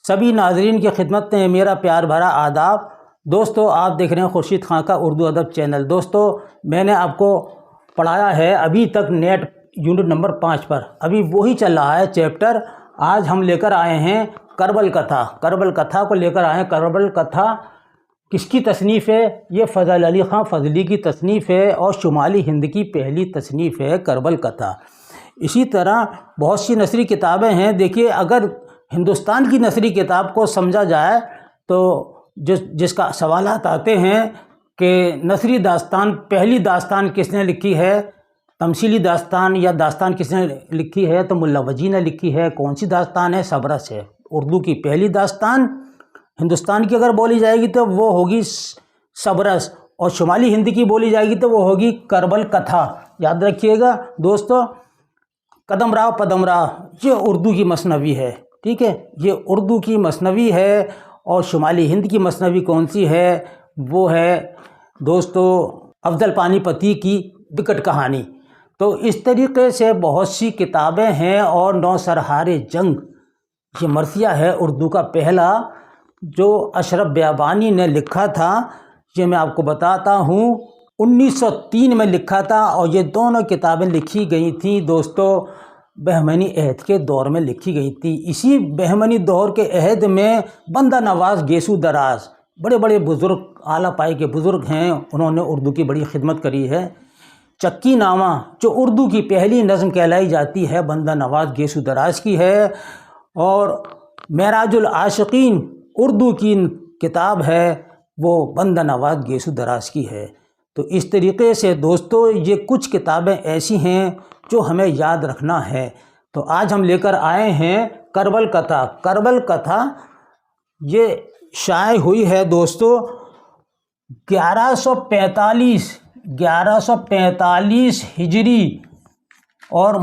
سبھی ناظرین کی خدمت میں میرا پیار بھرا آداب۔ دوستو، آپ دیکھ رہے ہیں خورشید خان کا اردو ادب چینل۔ دوستو، میں نے آپ کو پڑھایا ہے ابھی تک نیٹ یونٹ نمبر 5 پر، ابھی وہی چل رہا ہے چیپٹر۔ آج ہم لے کر آئے ہیں کربل کتھا۔ کربل کتھا کو لے کر آئے ہیں۔ کربل کتھا کس کی تصنیف ہے؟ یہ فضل علی خان فضلی کی تصنیف ہے اور شمالی ہند کی پہلی تصنیف ہے کربل کتھا۔ اسی طرح بہت سی نثری کتابیں ہیں۔ دیکھیے، اگر ہندوستان کی نثری کتاب کو سمجھا جائے تو جس کا سوالات آتے ہیں کہ نثری داستان، پہلی داستان کس نے لکھی ہے، تمثیلی داستان یا داستان کس نے لکھی ہے، تو ملا وجی نے لکھی ہے۔ کون سی داستان ہے؟ سبرس ہے۔ اردو کی پہلی داستان ہندوستان کی اگر بولی جائے گی تو وہ ہوگی سبرس، اور شمالی ہند کی بولی جائے گی تو وہ ہوگی کربل کتھا۔ یاد رکھیے گا دوستو، قدم راؤ پدم راؤ یہ اردو کی مثنوی ہے، ٹھیک ہے، یہ اردو کی مثنوی ہے۔ اور شمالی ہند کی مثنوی کون سی ہے؟ وہ ہے دوستو افضل پانی پتی کی وکٹ کہانی۔ تو اس طریقے سے بہت سی کتابیں ہیں، اور نو سرہار جنگ یہ مرثیہ ہے اردو کا پہلا، جو اشرف بیابانی نے لکھا تھا۔ یہ میں آپ کو بتاتا ہوں 1903 میں لکھا تھا، اور یہ دونوں کتابیں لکھی گئی تھیں دوستو بہمنی عہد کے دور میں لکھی گئی تھی۔ اسی بہمنی دور کے عہد میں بندہ نواز گیسو دراز، بڑے بڑے بزرگ، اعلیٰ پائے کے بزرگ ہیں، انہوں نے اردو کی بڑی خدمت کری ہے۔ چکی نامہ جو اردو کی پہلی نظم کہلائی جاتی ہے، بندہ نواز گیسو دراز کی ہے۔ اور معراج العاشقین اردو کی کتاب ہے، وہ بندہ نواز گیسو دراز کی ہے۔ تو اس طریقے سے دوستو یہ کچھ کتابیں ایسی ہیں جو ہمیں یاد رکھنا ہے۔ تو آج ہم لے کر آئے ہیں کربل کتھا۔ کربل کتھا یہ شائع ہوئی ہے دوستو 1145 ہجری، اور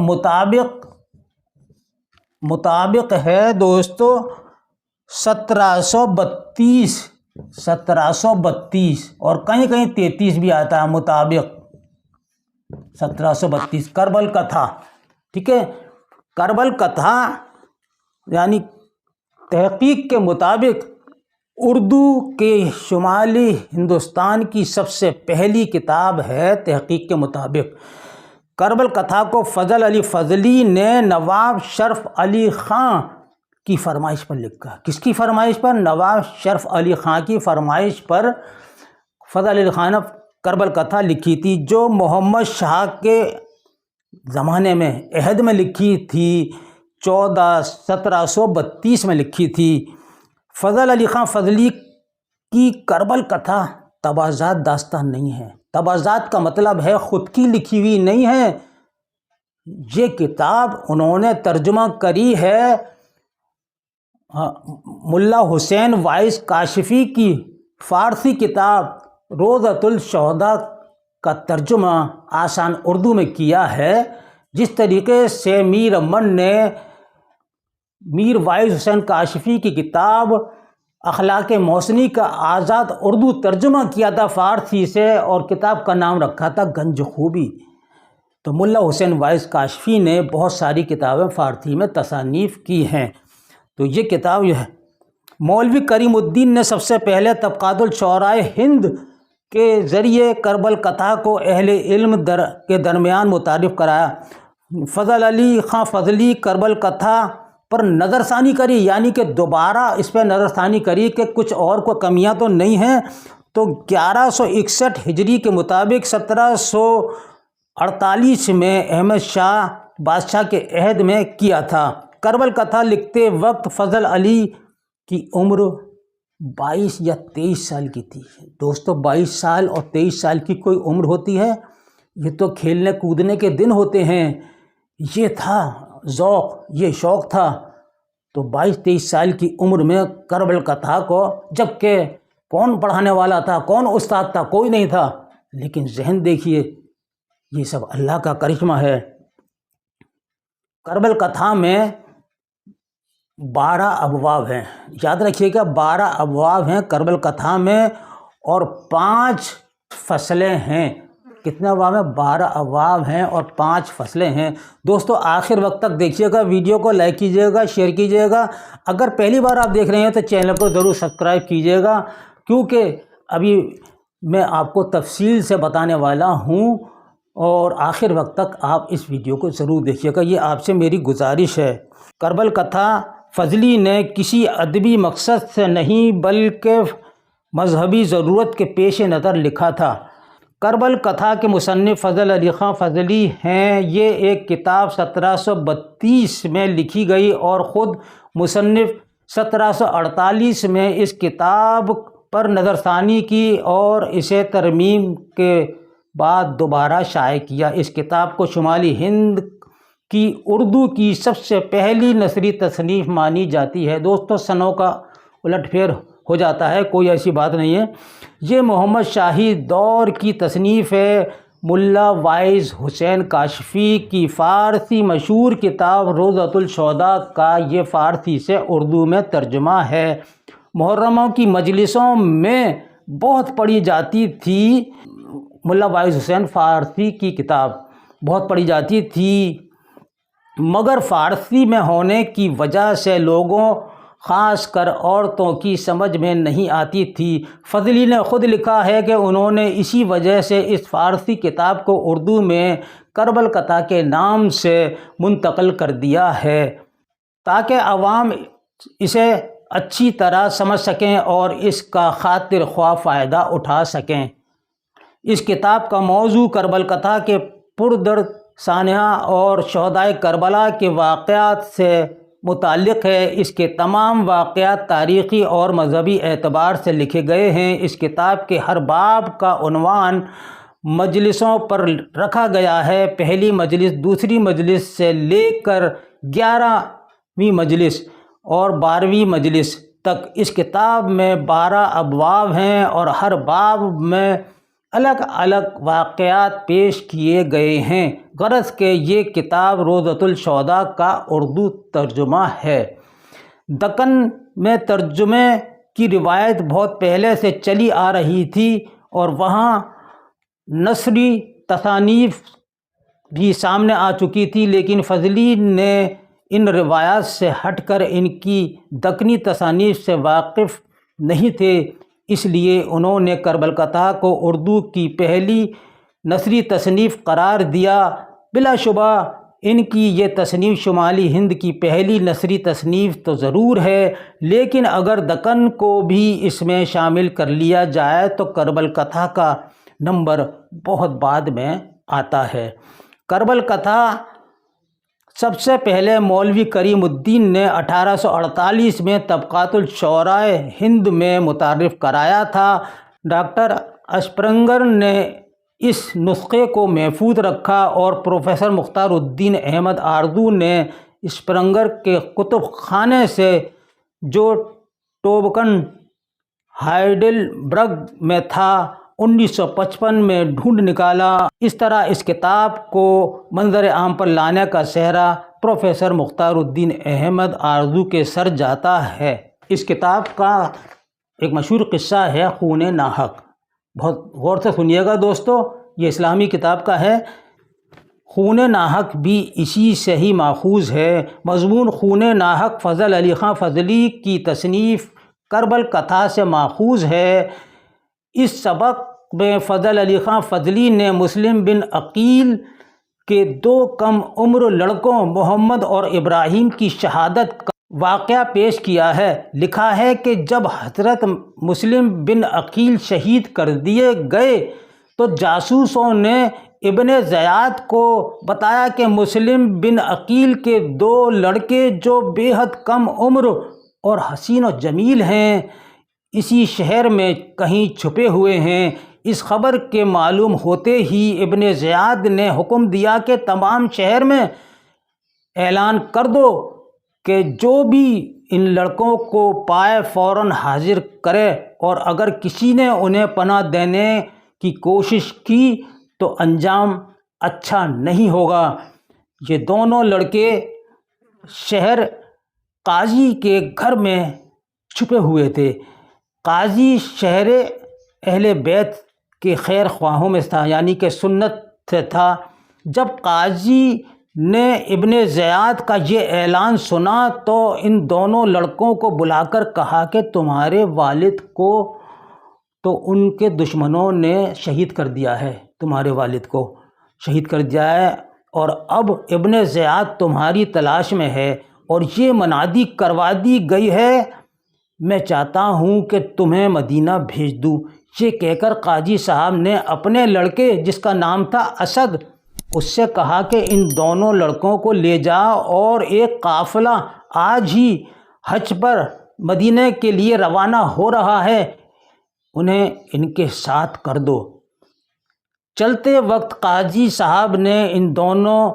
مطابق ہے دوستو 1732، اور کہیں کہیں 33 بھی آتا ہے، مطابق 1732 کربل کتھا، ٹھیک ہے۔ کربل کتھا یعنی تحقیق کے مطابق اردو کے شمالی ہندوستان کی سب سے پہلی کتاب ہے۔ تحقیق کے مطابق کربل کتھا کو فضل علی فضلی نے نواب شرف علی خان کی فرمائش پر لکھا۔ کس کی فرمائش پر؟ نواب شرف علی خان کی فرمائش پر فضل علی خان نے کربل کتھا لکھی تھی، جو محمد شاہ کے زمانے میں عہد میں لکھی تھی، 1732 میں لکھی تھی۔ فضل علی خان فضلی کی کربل کتھا تبازات داستان نہیں ہے۔ تبازات کا مطلب ہے خود کی لکھی ہوئی نہیں ہے، یہ کتاب انہوں نے ترجمہ کری ہے ملا حسین وائس کاشفی کی فارسی کتاب روضۃ الشہداء کا ترجمہ آسان اردو میں کیا ہے۔ جس طریقے سے میر امن نے میر وائس حسین کاشفی کی کتاب اخلاق محسنی کا آزاد اردو ترجمہ کیا تھا فارسی سے، اور کتاب کا نام رکھا تھا گنج خوبی۔ تو ملا حسین وائس کاشفی نے بہت ساری کتابیں فارسی میں تصانیف کی ہیں۔ تو یہ کتاب جو ہے مولوی کریم الدین نے سب سے پہلے طبقات الشعراء ہند کے ذریعے کربل کتھا کو اہل علم کے درمیان متعارف کرایا۔ فضل علی خان فضلی کربل کتھا پر نظر ثانی کری، یعنی کہ دوبارہ اس پہ نظر ثانی کری کہ کچھ اور کو کمیاں تو نہیں ہیں۔ تو 1161 ہجری کے مطابق 1748 میں احمد شاہ بادشاہ کے عہد میں کیا تھا۔ کربل کتھا لکھتے وقت فضل علی کی عمر 22 یا 23 سال کی تھی۔ دوستو 22 سال اور 23 سال کی کوئی عمر ہوتی ہے؟ یہ تو کھیلنے کودنے کے دن ہوتے ہیں۔ یہ تھا ذوق، یہ شوق تھا۔ تو 22-23 سال کی عمر میں کربل کتھا کو، جبکہ کون پڑھانے والا تھا، کون استاد تھا؟ کوئی نہیں تھا۔ لیکن ذہن دیکھیے، یہ سب اللہ کا کرشمہ ہے۔ کربل کتھا میں 12 ابواب ہیں، یاد رکھیے گا 12 ابواب ہیں کربل کتھا میں، اور 5 فصلیں ہیں کتنے ابواب ہیں؟ 12 ابواب ہیں اور 5 فصلیں ہیں۔ دوستو آخر وقت تک دیکھیے گا، ویڈیو کو لائک کیجیے گا، شیئر کیجیے گا۔ اگر پہلی بار آپ دیکھ رہے ہیں تو چینل کو ضرور سبسکرائب کیجیے گا، کیونکہ ابھی میں آپ کو تفصیل سے بتانے والا ہوں، اور آخر وقت تک آپ اس ویڈیو کو ضرور دیکھیے گا، یہ آپ سے میری گزارش ہے۔ کربل کتھا فضلی نے کسی ادبی مقصد سے نہیں بلکہ مذہبی ضرورت کے پیش نظر لکھا تھا۔ کربل کتھا کے مصنف فضل علی خان فضلی ہیں۔ یہ ایک کتاب 1732 میں لکھی گئی اور خود مصنف 1748 میں اس کتاب پر نظر ثانی کی اور اسے ترمیم کے بعد دوبارہ شائع کیا۔ اس کتاب کو شمالی ہند کی اردو کی سب سے پہلی نثری تصنیف مانی جاتی ہے۔ دوستو سنوں کا الٹ پھیر ہو جاتا ہے، کوئی ایسی بات نہیں ہے۔ یہ محمد شاہی دور کی تصنیف ہے۔ ملا وائز حسین کاشفی کی فارسی مشہور کتاب روضۃ الشہداء کا یہ فارسی سے اردو میں ترجمہ ہے۔ محرموں کی مجلسوں میں بہت پڑھی جاتی تھی۔ ملا وائز حسین فارسی کی کتاب بہت پڑھی جاتی تھی، مگر فارسی میں ہونے کی وجہ سے لوگوں خاص کر عورتوں کی سمجھ میں نہیں آتی تھی۔ فضلی نے خود لکھا ہے کہ انہوں نے اسی وجہ سے اس فارسی کتاب کو اردو میں کربل کتھا کے نام سے منتقل کر دیا ہے، تاکہ عوام اسے اچھی طرح سمجھ سکیں اور اس کا خاطر خواہ فائدہ اٹھا سکیں۔ اس کتاب کا موضوع کربل کتھا کے پردرد سانحہ اور شہدائے کربلا کے واقعات سے متعلق ہے۔ اس کے تمام واقعات تاریخی اور مذہبی اعتبار سے لکھے گئے ہیں۔ اس کتاب کے ہر باب کا عنوان مجلسوں پر رکھا گیا ہے۔ پہلی مجلس، دوسری مجلس سے لے کر 11ویں مجلس اور 12ویں مجلس تک اس کتاب میں 12 ابواب ہیں اور ہر باب میں الگ الگ واقعات پیش کیے گئے ہیں۔ غرض کہ یہ کتاب روضۃ الشہداء کا اردو ترجمہ ہے۔ دکن میں ترجمے کی روایت بہت پہلے سے چلی آ رہی تھی اور وہاں نثری تصانیف بھی سامنے آ چکی تھی، لیکن فضلی نے ان روایات سے ہٹ کر ان کی دکنی تصانیف سے واقف نہیں تھے، اس لیے انہوں نے کربل کتھا کو اردو کی پہلی نثری تصنیف قرار دیا۔ بلا شبہ ان کی یہ تصنیف شمالی ہند کی پہلی نثری تصنیف تو ضرور ہے، لیکن اگر دکن کو بھی اس میں شامل کر لیا جائے تو کربل کتھا کا نمبر بہت بعد میں آتا ہے۔ کربل کتھا سب سے پہلے مولوی کریم الدین نے 1848 میں طبقات الشعراء ہند میں متعارف کرایا تھا۔ ڈاکٹر اسپرنگر نے اس نسخے کو محفوظ رکھا اور پروفیسر مختار الدین احمد آردو نے اسپرنگر کے کتب خانے سے، جو ٹوبکن ہائیڈلبرگ میں تھا، 1955 میں ڈھونڈ نکالا۔ اس طرح اس کتاب کو منظر عام پر لانے کا سہرا پروفیسر مختار الدین احمد آردو کے سر جاتا ہے۔ اس کتاب کا ایک مشہور قصہ ہے خون ناحق۔ بہت غور سے سنیے گا دوستو، یہ اسلامی کتاب کا ہے۔ خون ناحق بھی اسی سے ہی ماخوذ ہے۔ مضمون خون ناحق فضل علی خان فضلی کی تصنیف کربل کتھا سے ماخوذ ہے۔ اس سبق میں فضل علی خان فضلی نے مسلم بن عقیل کے 2 کم عمر لڑکوں محمد اور ابراہیم کی شہادت کا واقعہ پیش کیا ہے۔ لکھا ہے کہ جب حضرت مسلم بن عقیل شہید کر دیے گئے تو جاسوسوں نے ابن زیاد کو بتایا کہ مسلم بن عقیل کے 2 لڑکے جو بے حد کم عمر اور حسین و جمیل ہیں، اسی شہر میں کہیں چھپے ہوئے ہیں۔ اس خبر کے معلوم ہوتے ہی ابن زیاد نے حکم دیا کہ تمام شہر میں اعلان کر دو کہ جو بھی ان لڑکوں کو پائے فوراً حاضر کرے، اور اگر کسی نے انہیں پناہ دینے کی کوشش کی تو انجام اچھا نہیں ہوگا۔ یہ دونوں لڑکے شہر قاضی کے گھر میں چھپے ہوئے تھے۔ قاضی شہر اہل بیت کے خیر خواہوں میں تھا، یعنی کہ سنت سے تھا۔ جب قاضی نے ابن زیاد کا یہ اعلان سنا تو ان دونوں لڑکوں کو بلا کر کہا کہ تمہارے والد کو تو ان کے دشمنوں نے شہید کر دیا ہے، تمہارے والد کو شہید کر دیا ہے، اور اب ابن زیاد تمہاری تلاش میں ہے اور یہ منادی کروا دی گئی ہے، میں چاہتا ہوں کہ تمہیں مدینہ بھیج دوں۔ یہ کہہ کر قاضی صاحب نے اپنے لڑکے جس کا نام تھا اسد، اس سے کہا کہ ان دونوں لڑکوں کو لے جاؤ اور ایک قافلہ آج ہی حج پر مدینہ کے لیے روانہ ہو رہا ہے، انہیں ان کے ساتھ کر دو۔ چلتے وقت قاضی صاحب نے ان دونوں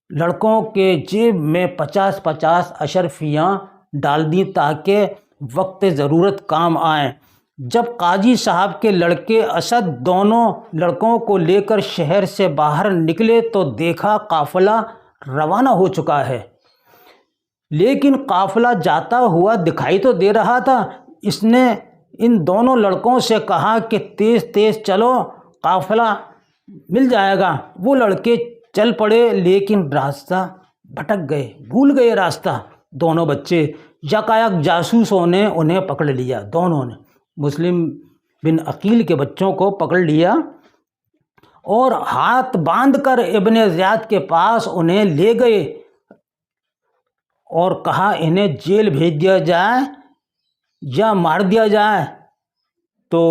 لڑکوں کے جیب میں 50 اشرفیاں ڈال دیں تاکہ وقت ضرورت کام آئیں۔ جب قاضی صاحب کے لڑکے اسد دونوں لڑکوں کو لے کر شہر سے باہر نکلے تو دیکھا قافلہ روانہ ہو چکا ہے، لیکن قافلہ جاتا ہوا دکھائی تو دے رہا تھا۔ اس نے ان دونوں لڑکوں سے کہا کہ تیز تیز چلو، قافلہ مل جائے گا۔ وہ لڑکے چل پڑے لیکن راستہ بھٹک گئے، بھول گئے راستہ۔ دونوں بچے یکایک جاسوسوں نے انہیں پکڑ لیا، دونوں نے مسلم بن عقیل کے بچوں کو پکڑ لیا اور ہاتھ باندھ کر ابن زیاد کے پاس انہیں لے گئے اور کہا انہیں جیل بھیج دیا جائے یا مار دیا جائے۔ تو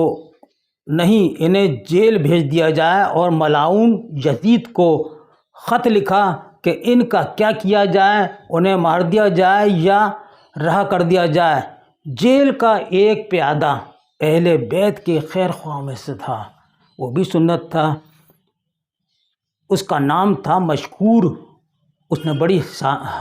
نہیں، انہیں جیل بھیج دیا جائے، اور ملعون یزید کو خط لکھا کہ ان کا کیا کیا جائے، انہیں مار دیا جائے یا رہا کر دیا جائے۔ جیل کا ایک پیادہ اہل بیت کے خیر خواہوں میں سے تھا، وہ بھی سنت تھا، اس کا نام تھا مشکور۔ اس نے بڑی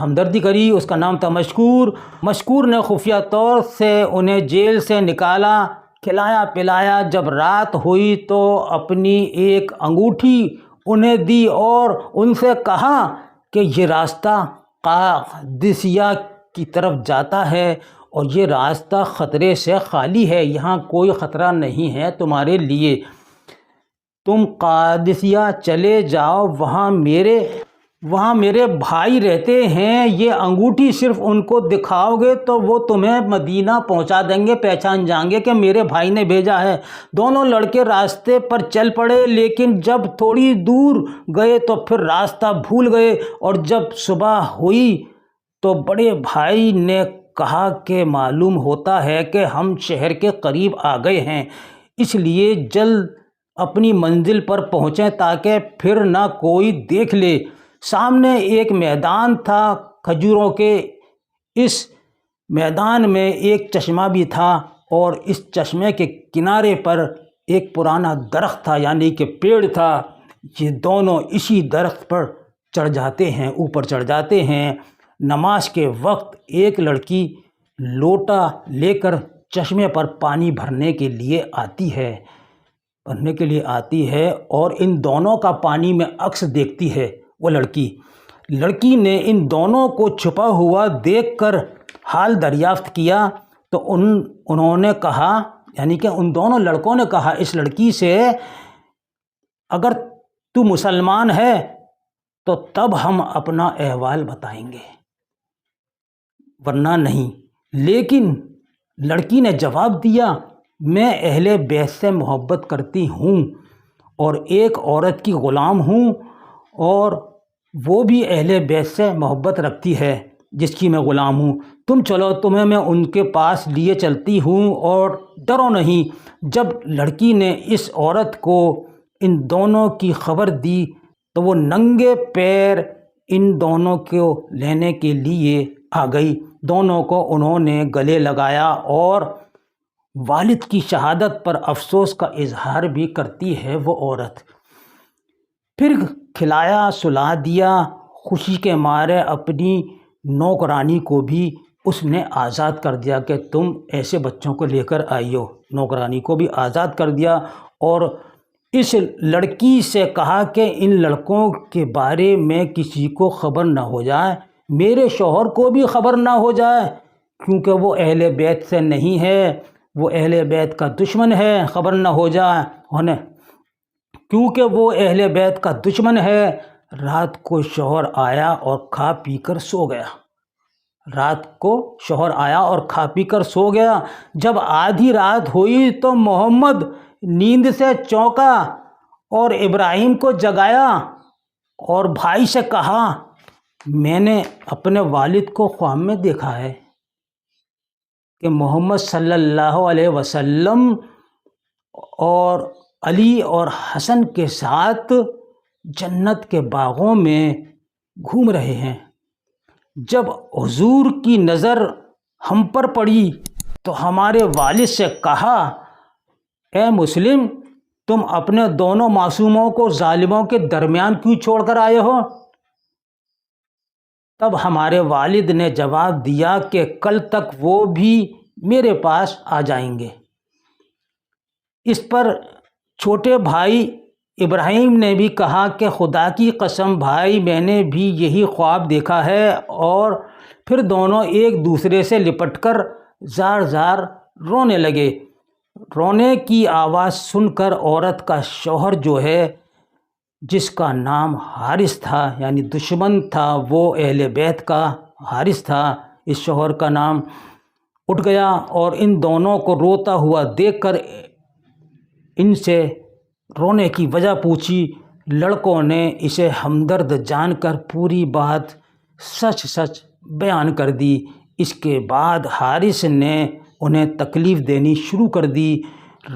ہمدردی کری، اس کا نام تھا مشکور۔ مشکور نے خفیہ طور سے انہیں جیل سے نکالا، کھلایا پلایا۔ جب رات ہوئی تو اپنی ایک انگوٹھی انہیں دی اور ان سے کہا کہ یہ راستہ قادسیہ کی طرف جاتا ہے اور یہ راستہ خطرے سے خالی ہے، یہاں کوئی خطرہ نہیں ہے تمہارے لیے، تم قادسیہ چلے جاؤ، وہاں میرے بھائی رہتے ہیں، یہ انگوٹھی صرف ان کو دکھاؤ گے تو وہ تمہیں مدینہ پہنچا دیں گے، پہچان جائیں گے کہ میرے بھائی نے بھیجا ہے۔ دونوں لڑکے راستے پر چل پڑے، لیکن جب تھوڑی دور گئے تو پھر راستہ بھول گئے، اور جب صبح ہوئی تو بڑے بھائی نے کہا کہ معلوم ہوتا ہے کہ ہم شہر کے قریب آ گئے ہیں، اس لیے جلد اپنی منزل پر پہنچیں تاکہ پھر نہ کوئی دیکھ لے۔ سامنے ایک میدان تھا کھجوروں کے، اس میدان میں ایک چشمہ بھی تھا، اور اس چشمے کے کنارے پر ایک پرانا درخت تھا، یعنی کہ پیڑ تھا۔ یہ دونوں اسی درخت پر چڑھ جاتے ہیں، اوپر چڑھ جاتے ہیں۔ نماز کے وقت ایک لڑکی لوٹا لے کر چشمے پر پانی بھرنے کے لیے آتی ہے اور ان دونوں کا پانی میں عکس دیکھتی ہے۔ وہ لڑکی نے ان دونوں کو چھپا ہوا دیکھ کر حال دریافت کیا تو انہوں نے کہا، یعنی کہ ان دونوں لڑکوں نے کہا اس لڑکی سے، اگر تو مسلمان ہے تو تب ہم اپنا احوال بتائیں گے، ورنہ نہیں۔ لیکن لڑکی نے جواب دیا، میں اہل بیت سے محبت کرتی ہوں اور ایک عورت کی غلام ہوں، اور وہ بھی اہل بیت سے محبت رکھتی ہے جس کی میں غلام ہوں۔ تم چلو، تمہیں میں ان کے پاس لیے چلتی ہوں اور ڈرو نہیں۔ جب لڑکی نے اس عورت کو ان دونوں کی خبر دی تو وہ ننگے پیر ان دونوں کو لینے کے لیے آ گئی۔ دونوں کو انہوں نے گلے لگایا اور والد کی شہادت پر افسوس کا اظہار بھی کرتی ہے وہ عورت۔ پھر کھلایا سلا دیا، خوشی کے مارے اپنی نوکرانی کو بھی اس نے آزاد کر دیا کہ تم ایسے بچوں کو لے کر آئی ہو۔ نوکرانی کو بھی آزاد کر دیا اور اس لڑکی سے کہا کہ ان لڑکوں کے بارے میں کسی کو خبر نہ ہو جائے، میرے شوہر کو بھی خبر نہ ہو جائے، کیونکہ وہ اہل بیت سے نہیں ہے، وہ اہل بیت کا دشمن ہے، خبر نہ ہو جائے انہیں۔ کیونکہ وہ اہل بیت کا دشمن ہے۔ رات کو شوہر آیا اور کھا پی کر سو گیا۔ رات کو شوہر آیا اور کھا پی کر سو گیا۔ جب آدھی رات ہوئی تو محمد نیند سے چونکا اور ابراہیم کو جگایا اور بھائی سے کہا، میں نے اپنے والد کو خواب میں دیکھا ہے کہ محمد صلی اللہ علیہ وسلم اور علی اور حسن کے ساتھ جنت کے باغوں میں گھوم رہے ہیں۔ جب حضور کی نظر ہم پر پڑی تو ہمارے والد سے کہا، اے مسلم، تم اپنے دونوں معصوموں کو ظالموں کے درمیان کیوں چھوڑ کر آئے ہو؟ تب ہمارے والد نے جواب دیا کہ کل تک وہ بھی میرے پاس آ جائیں گے۔ اس پر چھوٹے بھائی ابراہیم نے بھی کہا کہ خدا کی قسم بھائی، میں نے بھی یہی خواب دیکھا ہے۔ اور پھر دونوں ایک دوسرے سے لپٹ کر زار زار رونے لگے۔ رونے کی آواز سن کر عورت کا شوہر جو ہے، جس کا نام حارث تھا، یعنی دشمن تھا، وہ اہل بیت کا حارث تھا، اس شوہر کا نام، اٹھ گیا اور ان دونوں کو روتا ہوا دیکھ کر ان سے رونے کی وجہ پوچھی۔ لڑکوں نے اسے ہمدرد جان کر پوری بات سچ سچ بیان کر دی۔ اس کے بعد حارث نے انہیں تکلیف دینی شروع کر دی۔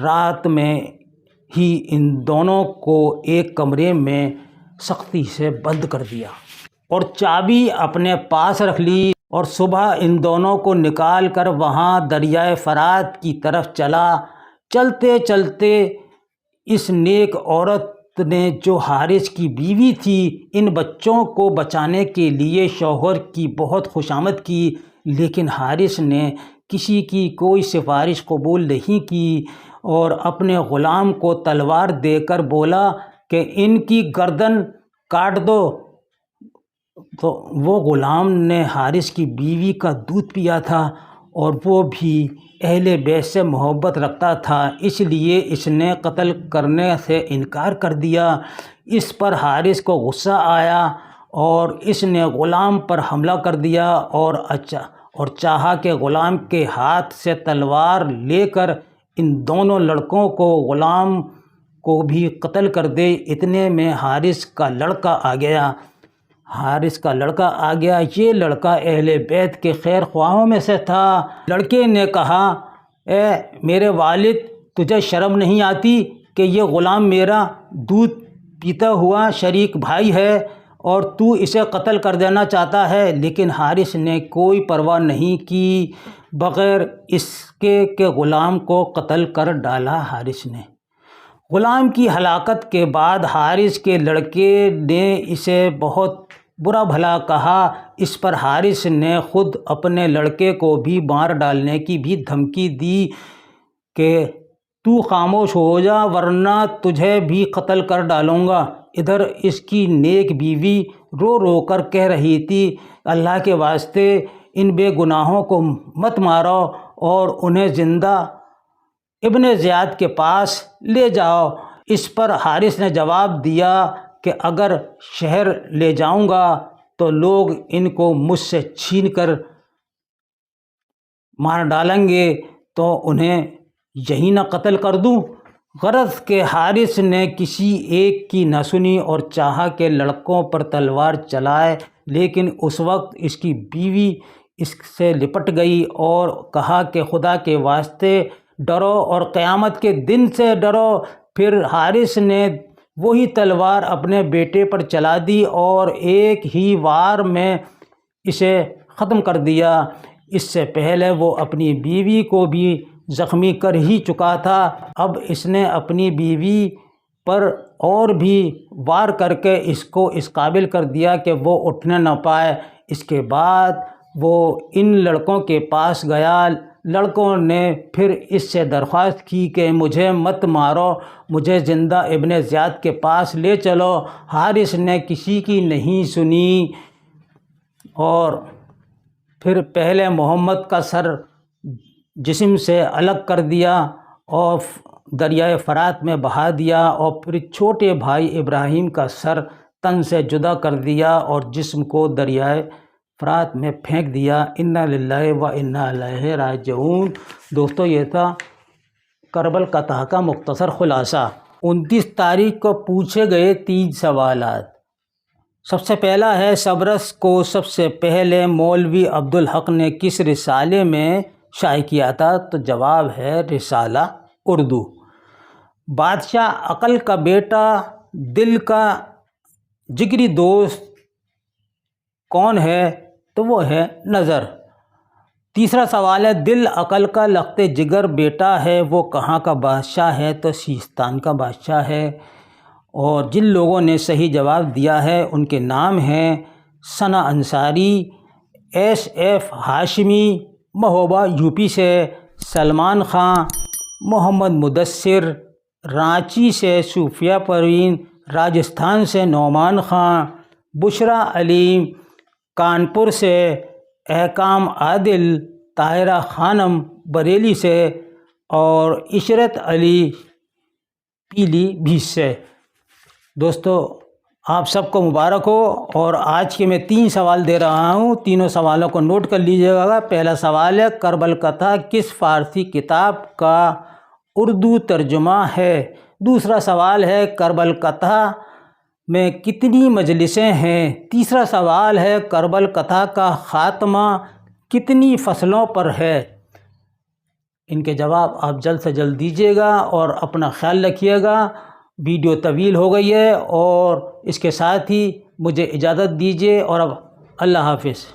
رات میں ہی ان دونوں کو ایک کمرے میں سختی سے بند کر دیا اور چابی اپنے پاس رکھ لی، اور صبح ان دونوں کو نکال کر وہاں دریائے فرات کی طرف چلا۔ چلتے چلتے اس نیک عورت نے، جو حارث کی بیوی تھی، ان بچوں کو بچانے کے لیے شوہر کی بہت خوشامد کی، لیکن حارث نے کسی کی کوئی سفارش قبول نہیں کی اور اپنے غلام کو تلوار دے کر بولا کہ ان کی گردن کاٹ دو۔ تو وہ غلام نے حارث کی بیوی کا دودھ پیا تھا اور وہ بھی اہل بیت سے محبت رکھتا تھا، اس لیے اس نے قتل کرنے سے انکار کر دیا۔ اس پر حارث کو غصہ آیا اور اس نے غلام پر حملہ کر دیا اور چاہا کہ غلام کے ہاتھ سے تلوار لے کر ان دونوں لڑکوں کو، غلام کو بھی قتل کر دے۔ اتنے میں حارث کا لڑکا آ گیا۔ یہ لڑکا اہل بیت کے خیر خواہوں میں سے تھا۔ لڑکے نے کہا، اے میرے والد، تجھے شرم نہیں آتی کہ یہ غلام میرا دودھ پیتا ہوا شریک بھائی ہے اور تو اسے قتل کر دینا چاہتا ہے؟ لیکن حارث نے کوئی پرواہ نہیں کی، بغیر اس کے کہ غلام کو قتل کر ڈالا۔ حارث نے غلام کی ہلاکت کے بعد حارث کے لڑکے نے اسے بہت برا بھلا کہا۔ اس پر حارث نے خود اپنے لڑکے کو بھی مار ڈالنے کی بھی دھمکی دی کہ تو خاموش ہو جا ورنہ تجھے بھی قتل کر ڈالوں گا۔ ادھر اس کی نیک بیوی رو رو کر کہہ رہی تھی، اللہ کے واسطے ان بے گناہوں کو مت مارو اور انہیں زندہ ابن زیاد کے پاس لے جاؤ۔ اس پر حارث نے جواب دیا کہ اگر شہر لے جاؤں گا تو لوگ ان کو مجھ سے چھین کر مار ڈالیں گے، تو انہیں یہی نہ قتل کر دوں۔ غرض کہ حارث نے کسی ایک کی نہ سنی اور چاہا کہ لڑکوں پر تلوار چلائے، لیکن اس وقت اس کی بیوی اس سے لپٹ گئی اور کہا کہ خدا کے واسطے ڈرو اور قیامت کے دن سے ڈرو۔ پھر حارث نے وہی تلوار اپنے بیٹے پر چلا دی اور ایک ہی وار میں اسے ختم کر دیا۔ اس سے پہلے وہ اپنی بیوی کو بھی زخمی کر ہی چکا تھا، اب اس نے اپنی بیوی پر اور بھی وار کر کے اس کو اس قابل کر دیا کہ وہ اٹھنے نہ پائے۔ اس کے بعد وہ ان لڑکوں کے پاس گیا۔ لڑکوں نے پھر اس سے درخواست کی کہ مجھے مت مارو، مجھے زندہ ابن زیاد کے پاس لے چلو۔ حارث نے کسی کی نہیں سنی اور پھر پہلے محمد کا سر جسم سے الگ کر دیا اور دریائے فرات میں بہا دیا اور پھر چھوٹے بھائی ابراہیم کا سر تن سے جدا کر دیا اور جسم کو دریائے فرات میں پھینک دیا۔ انا للہ و انا الیہ راجعون۔ دوستو یہ تھا کربل قطع کا مختصر خلاصہ۔ 29 تاریخ کو پوچھے گئے 3 سوالات۔ سب سے پہلا ہے صبرس کو سب سے پہلے مولوی عبدالحق نے کس رسالے میں شائع کیا تھا؟ تو جواب ہے رسالہ اردو۔ بادشاہ عقل کا بیٹا دل کا جگری دوست کون ہے؟ تو وہ ہے نظر۔ تیسرا سوال ہے دل عقل کا لخت جگر بیٹا ہے وہ کہاں کا بادشاہ ہے؟ تو سیستان کا بادشاہ ہے۔ اور جن لوگوں نے صحیح جواب دیا ہے ان کے نام ہیں Sana Ansari, S F Hashmi Mahoba U P سے، سلمان خان، محمد مدثر رانچی سے، صوفیہ پروین راجستھان سے، نعمان خان، بشرا علیم کانپور سے، احکام عادل طاہرہ خانم بریلی سے اور عشرت علی پیلی بھیت سے۔ دوستو آپ سب کو مبارک ہو۔ اور آج کے میں 3 سوال دے رہا ہوں، تینوں سوالوں کو نوٹ کر لیجیے گا۔ پہلا سوال ہے کربل قطع کس فارسی کتاب کا اردو ترجمہ ہے؟ دوسرا سوال ہے کربل قطع میں کتنی مجلسیں ہیں؟ تیسرا سوال ہے کربل قطع کا خاتمہ کتنی فصلوں پر ہے؟ ان کے جواب آپ جلد سے جلد دیجیے گا اور اپنا خیال رکھیے گا۔ ویڈیو طویل ہو گئی ہے اور اس کے ساتھ ہی مجھے اجازت دیجیے اور اب اللہ حافظ۔